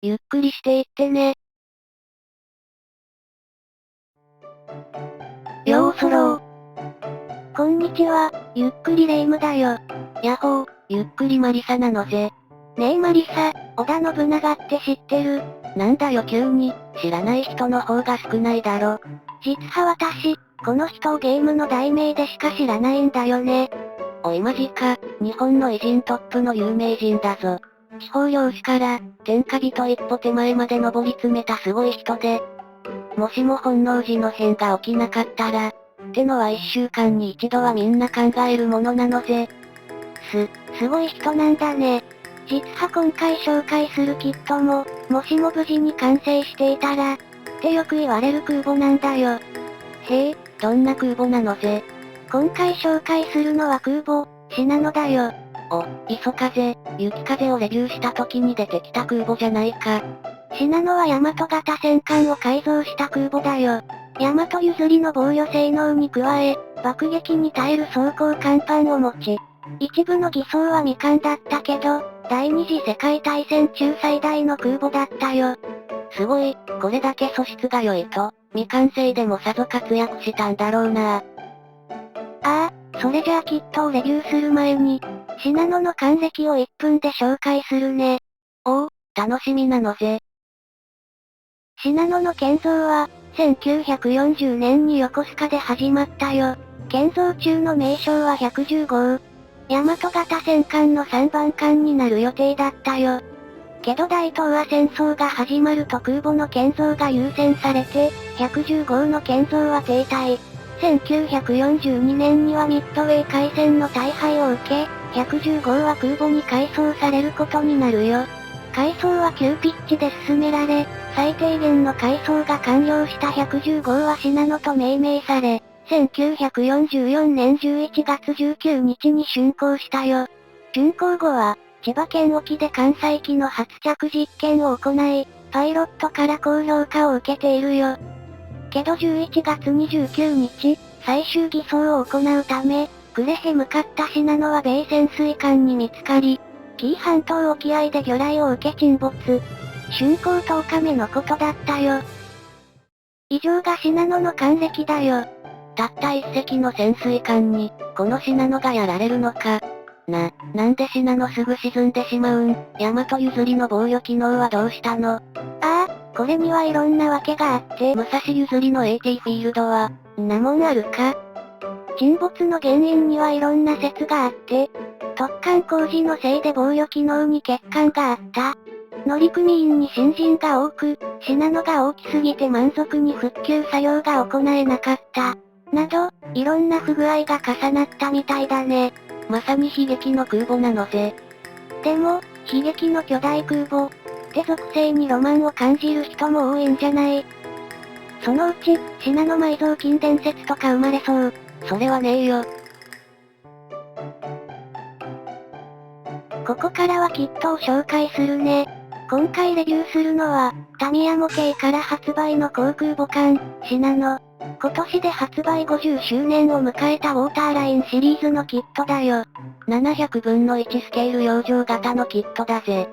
ゆっくりしていってね。ようそろこんにちは、ゆっくりレ夢ムだよ。やっほー、ゆっくりマリサなのぜ。ねえマリサ、織田信長って知ってる？なんだよ急に、知らない人の方が少ないだろ。実は私、この人をゲームの題名でしか知らないんだよね。おいマジか、日本の偉人トップの有名人だぞ。地方領主から、天下人一歩手前まで上り詰めたすごい人で、もしも本能寺の変が起きなかったら、ってのは1週間に一度はみんな考えるものなのぜ。すごい人なんだね。実は今回紹介するキットも、もしも無事に完成していたら、ってよく言われる空母なんだよ。へえ、どんな空母なのぜ。今回紹介するのは空母、信濃だよ。お、磯風、雪風をレビューした時に出てきた空母じゃないか。信濃は大和型戦艦を改造した空母だよ。大和譲りの防御性能に加え、爆撃に耐える装甲甲板を持ち、一部の偽装は未完だったけど、第二次世界大戦中最大の空母だったよ。すごい、これだけ素質が良いと、未完成でもさぞ活躍したんだろうな。ああ、それじゃあキットをレビューする前に、信濃の還暦を1分で紹介するね。おお、楽しみなのぜ。信濃の建造は、1940年に横須賀で始まったよ。建造中の名称は110号。大和型戦艦の3番艦になる予定だったよ。けど大東亜戦争が始まると空母の建造が優先されて、110号の建造は停滞。1942年にはミッドウェー海戦の大敗を受け、110号は空母に改装されることになるよ。改装は急ピッチで進められ、最低限の改装が完了した110号は信濃と命名され、1944年11月19日に竣工したよ。竣工後は、千葉県沖で艦載機の発着実験を行い、パイロットから高評価を受けているよ。けど11月29日、最終偽装を行うため、呉へ向かった信濃は米潜水艦に見つかり、紀伊半島沖合で魚雷を受け沈没。竣工10日目のことだったよ。以上が信濃の還暦だよ。たった一隻の潜水艦に、この信濃がやられるのか。なんで信濃すぐ沈んでしまうん？大和譲りの防御機能はどうしたの？ああ、これにはいろんな訳があって、武蔵譲りの AT フィールドは、なもんあるか？沈没の原因にはいろんな説があって、突貫工事のせいで防御機能に欠陥があった。乗組員に新人が多く、信濃が大きすぎて満足に復旧作業が行えなかった。など、いろんな不具合が重なったみたいだね。まさに悲劇の空母なのぜ。でも、悲劇の巨大空母って属性にロマンを感じる人も多いんじゃない？そのうち、信濃埋蔵金伝説とか生まれそう。それはねえよ。ここからはキットを紹介するね。今回レビューするのは、タミヤモ系から発売の航空母艦、信濃。今年で発売50周年を迎えたウォーターラインシリーズのキットだよ。700分の1スケール洋上型のキットだぜ。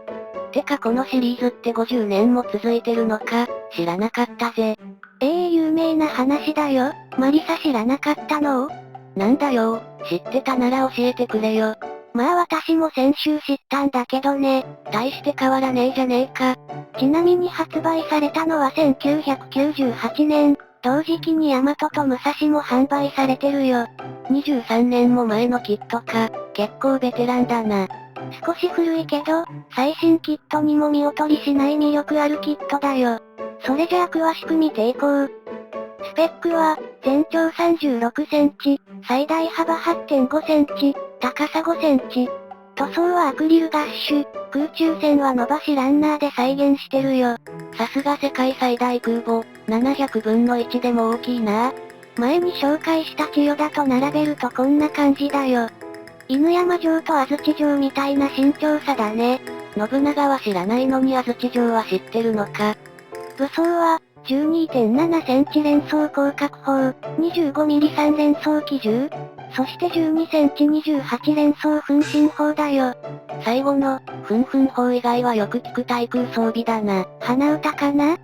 てかこのシリーズって50年も続いてるのか、知らなかったぜ。有名な話だよ。マリサ知らなかったの？なんだよ、知ってたなら教えてくれよ。まあ私も先週知ったんだけどね。大して変わらねえじゃねえか。ちなみに発売されたのは1998年。同時期に大和と武蔵も販売されてるよ。23年も前のキットか、結構ベテランだな。少し古いけど、最新キットにも見劣りしない魅力あるキットだよ。それじゃあ詳しく見ていこう。スペックは、全長36センチ、最大幅8.5センチ、高さ5センチ。塗装はアクリルガッシュ、空中線は伸ばしランナーで再現してるよ。さすが世界最大空母、700分の1でも大きいな。前に紹介した千代田と並べるとこんな感じだよ。犬山城と安土城みたいな身長差だね。信長は知らないのに安土城は知ってるのか。武装は、12.7センチ連装広角砲、25ミリ3連装機銃。そして12センチ28連装噴身砲だよ。最後の、ふんふん砲以外はよく聞く対空装備だな。鼻歌かな？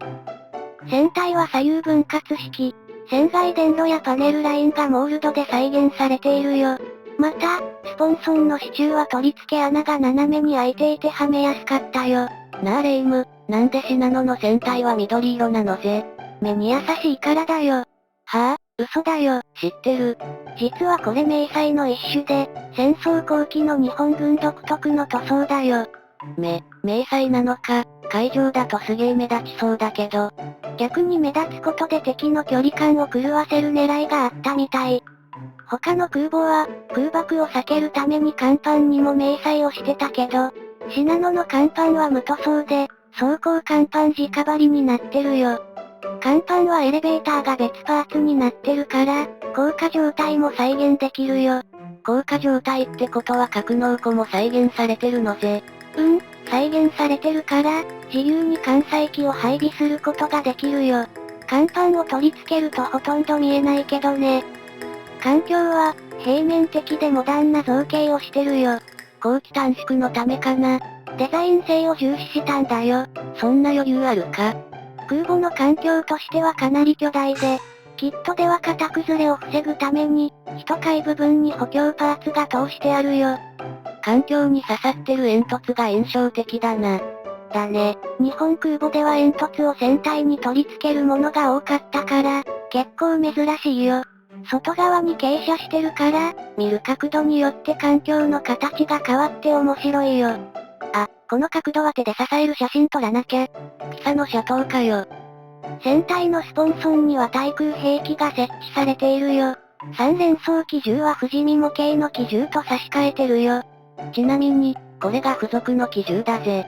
船体は左右分割式。船外電路やパネルラインがモールドで再現されているよ。また、スポンソンの支柱は取り付け穴が斜めに開いていてはめやすかったよ。なあレイム、なんでシナノの船体は緑色なのぜ。目に優しいからだよ。はぁ、嘘だよ。知ってる。実はこれ迷彩の一種で、戦争後期の日本軍独特の塗装だよ。迷彩なのか、海上だとすげえ目立ちそうだけど。逆に目立つことで敵の距離感を狂わせる狙いがあったみたい。他の空母は、空爆を避けるために甲板にも迷彩をしてたけど、シナノの甲板は無塗装で、装甲甲板直張りになってるよ。甲板はエレベーターが別パーツになってるから、降下状態も再現できるよ。降下状態ってことは格納庫も再現されてるのぜ。再現されてるから、自由に艦載機を配備することができるよ。甲板を取り付けるとほとんど見えないけどね。環境は、平面的でモダンな造形をしてるよ。工期短縮のためかな。デザイン性を重視したんだよ。そんな余裕あるか。空母の環境としてはかなり巨大で、キットでは型崩れを防ぐために、一階部分に補強パーツが通してあるよ。環境に刺さってる煙突が印象的だな。だね。日本空母では煙突を船体に取り付けるものが多かったから、結構珍しいよ。外側に傾斜してるから、見る角度によって環境の形が変わって面白いよ。あ、この角度は手で支える写真撮らなきゃ。ピサの斜塔かよ。船体のスポンソンには対空兵器が設置されているよ。3連装機銃は富士見模型の機銃と差し替えてるよ。ちなみに、これが付属の機銃だぜ。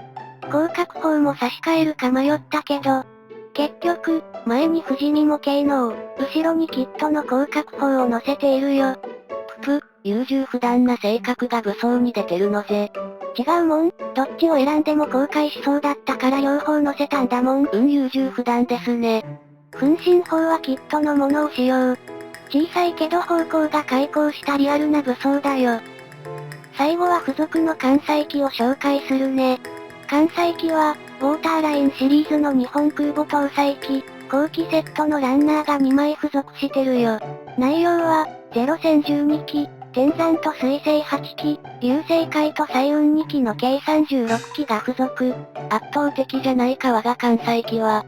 広角砲も差し替えるか迷ったけど、結局、前に富士見模型のを、後ろにキットの広角砲を乗せているよ。優柔不断な性格が武装に出てるのぜ。違うもん、どっちを選んでも後悔しそうだったから両方乗せたんだもん。優柔不断ですね。噴身砲はキットのものを使用。小さいけど方向が開口したリアルな武装だよ。最後は付属の艦載機を紹介するね。艦載機は、ウォーターラインシリーズの日本空母搭載機、後期セットのランナーが2枚付属してるよ。内容は、0戦12機、天山と水星8機、流星海と彩雲2機の計36機が付属。圧倒的じゃないか我が艦載機は。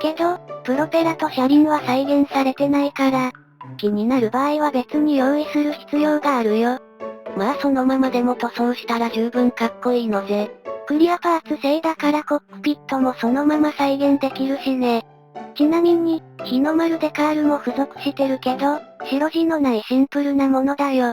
けど、プロペラと車輪は再現されてないから、気になる場合は別に用意する必要があるよ。まあそのままでも塗装したら十分かっこいいのぜ。クリアパーツ製だからコックピットもそのまま再現できるしね。ちなみに、日の丸デカールも付属してるけど、白地のないシンプルなものだよ。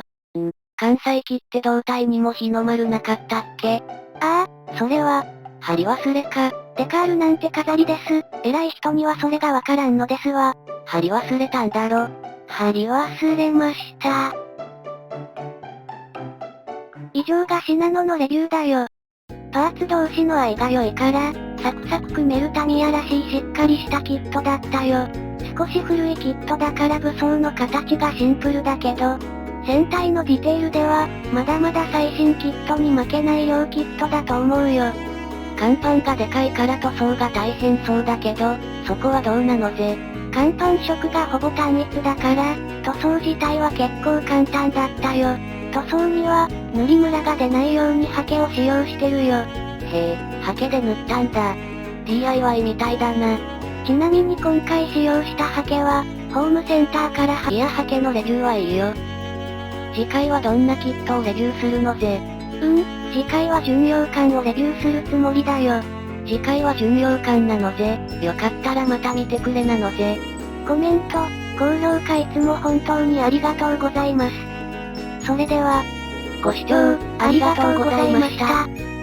艦載機って胴体にも日の丸なかったっけ？ああ、それは、貼り忘れか。デカールなんて飾りです。偉い人にはそれがわからんのですわ。貼り忘れたんだろ。貼り忘れました。以上がシナノのレビューだよ。パーツ同士の愛が良いから、サクサク組めるタミヤらしいしっかりしたキットだったよ。少し古いキットだから武装の形がシンプルだけど、船体のディテールでは、まだまだ最新キットに負けない良キットだと思うよ。甲板がでかいから塗装が大変そうだけど、そこはどうなのぜ。甲板色がほぼ単一だから、塗装自体は結構簡単だったよ。塗装には、塗りムラが出ないようにハケを使用してるよ。へえ、ハケで塗ったんだ。DIY みたいだな。ちなみに今回使用したハケは、ホームセンターからいやハケのレビューはいいよ。次回はどんなキットをレビューするのぜ。次回は巡洋艦をレビューするつもりだよ。次回は巡洋艦なのぜ。よかったらまた見てくれなのぜ。コメント、高評価いつも本当にありがとうございます。それでは、ご視聴ありがとうございました。